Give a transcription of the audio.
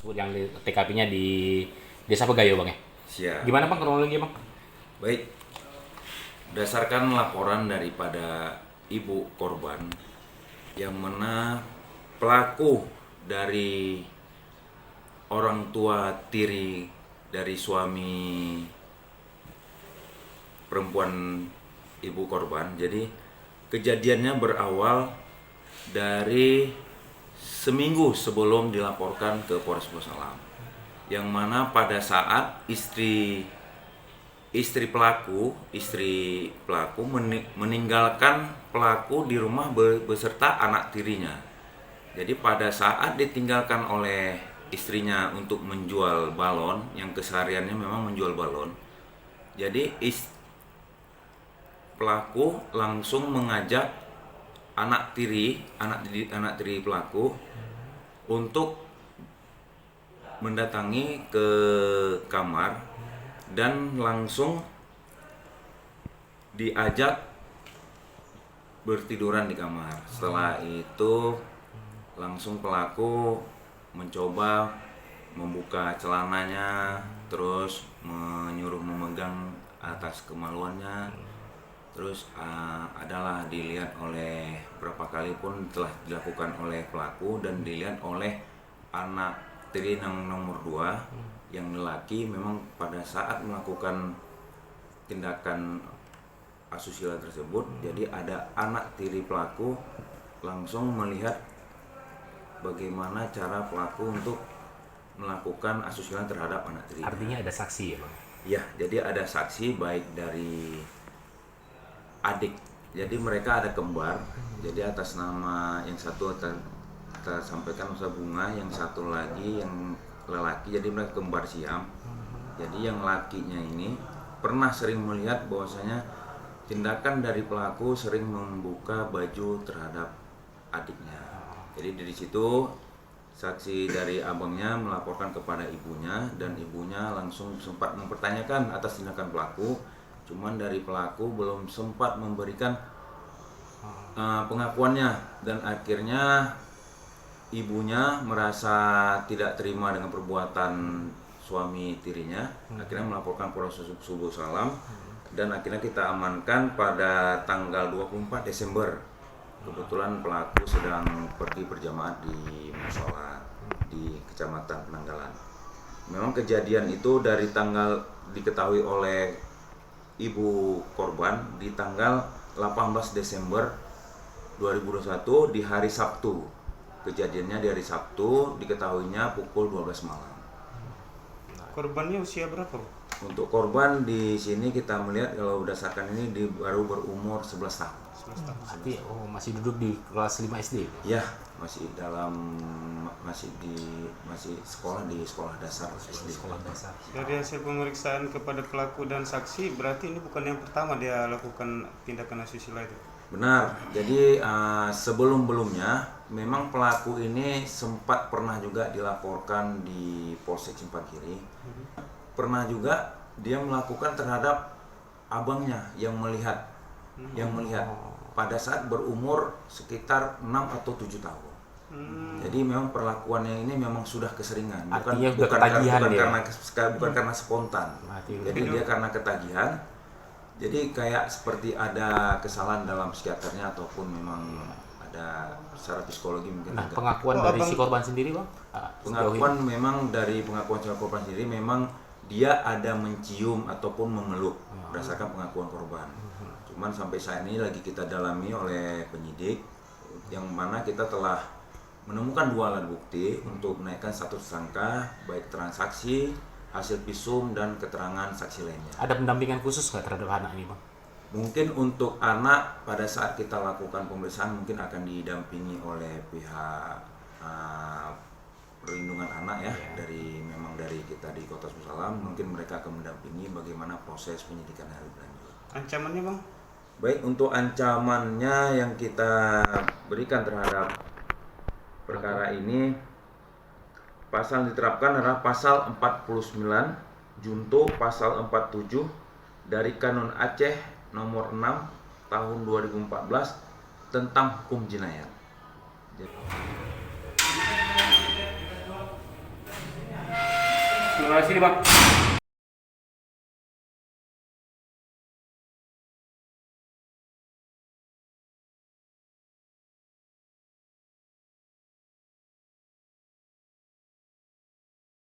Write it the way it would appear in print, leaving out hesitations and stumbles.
Yang di TKP-nya di Desa Pegayo, Bang ya. Siap. Gimana Bang kronologi, Bang? Baik, berdasarkan laporan daripada ibu korban yang mana pelaku dari orang tua tiri dari suami perempuan ibu korban. Jadi kejadiannya berawal dari seminggu sebelum dilaporkan ke Polres Salam, yang mana pada saat istri pelaku meninggalkan pelaku di rumah beserta anak tirinya. Jadi pada saat ditinggalkan oleh istrinya untuk menjual balon, yang kesehariannya memang menjual balon, jadi pelaku langsung mengajak anak tiri pelaku untuk mendatangi ke kamar dan langsung diajak bertiduran di kamar. Setelah itu langsung pelaku mencoba membuka celananya, terus menyuruh memegang atas kemaluannya. Terus adalah dilihat oleh berapa kali pun telah dilakukan oleh pelaku dan dilihat oleh anak tiri yang nomor 2 yang lelaki. Memang pada saat melakukan tindakan asusila tersebut, jadi ada anak tiri pelaku langsung melihat bagaimana cara pelaku untuk melakukan asusila terhadap anak tiri. Artinya ada saksi ya, Bang? Ya, jadi ada saksi baik dari adik. Jadi mereka ada kembar. Jadi atas nama yang satu tersampaikan Nusa Bunga, yang satu lagi yang lelaki, jadi mereka kembar siam. Jadi yang lakinya ini pernah sering melihat bahwasanya tindakan dari pelaku sering membuka baju terhadap adiknya. Jadi dari situ saksi dari abangnya melaporkan kepada ibunya dan ibunya langsung sempat mempertanyakan atas tindakan pelaku. Cuman dari pelaku belum sempat memberikan pengakuannya, dan akhirnya ibunya merasa tidak terima dengan perbuatan suami tirinya, akhirnya melaporkan Polres Subuh Salam, dan akhirnya kita amankan pada tanggal 24 Desember. Kebetulan pelaku sedang pergi berjamaah di musola di Kecamatan Penanggalan. Memang kejadian itu dari tanggal diketahui oleh ibu korban di tanggal 18 Desember 2021 di hari Sabtu. Kejadiannya di hari Sabtu, diketahuinya pukul 12 malam. Korbannya usia berapa? Untuk korban di sini kita melihat kalau berdasarkan ini baru berumur 11 tahun. 11 tahun. Berarti masih duduk di kelas 5 SD. Ya, masih sekolah di sekolah dasar SD. Sekolah dasar. Dari hasil pemeriksaan kepada pelaku dan saksi, berarti ini bukan yang pertama dia lakukan tindakan asusila itu. Benar. Jadi sebelum-belumnya memang pelaku ini sempat pernah juga dilaporkan di Polsek Simpang Kiri. Pernah juga dia melakukan terhadap abangnya yang melihat pada saat berumur sekitar 6 atau 7 tahun. Jadi memang perlakuannya ini memang sudah keseringan, bukan karena spontan. Jadi dia karena ketagihan. Jadi kayak seperti ada kesalahan dalam psikiaternya ataupun memang ada secara psikologi mungkin. Nah, pengakuan dari si korban sendiri, Bang? Pengakuan memang dari pengakuan si korban sendiri memang dia ada mencium ataupun memeluk berdasarkan pengakuan korban. Cuman sampai saat ini lagi kita dalami oleh penyidik, yang mana kita telah menemukan 2 alat bukti untuk menaikkan status tersangka, baik transaksi, hasil visum, dan keterangan saksi lainnya. Ada pendampingan khusus nggak terhadap anak ini, Bang? Mungkin untuk anak pada saat kita lakukan pemeriksaan mungkin akan didampingi oleh pihak perlindungan anak ya, dari kita di Kota Salam. Mungkin mereka akan mendampingi bagaimana proses penyidikan lebih lanjut. Ancamannya, Bang? Baik, untuk ancamannya yang kita berikan terhadap perkara ini, pasal diterapkan adalah pasal 49 junto pasal 47 dari Kanun Aceh nomor 6 tahun 2014 tentang hukum jinayat. Sebelah sini bang.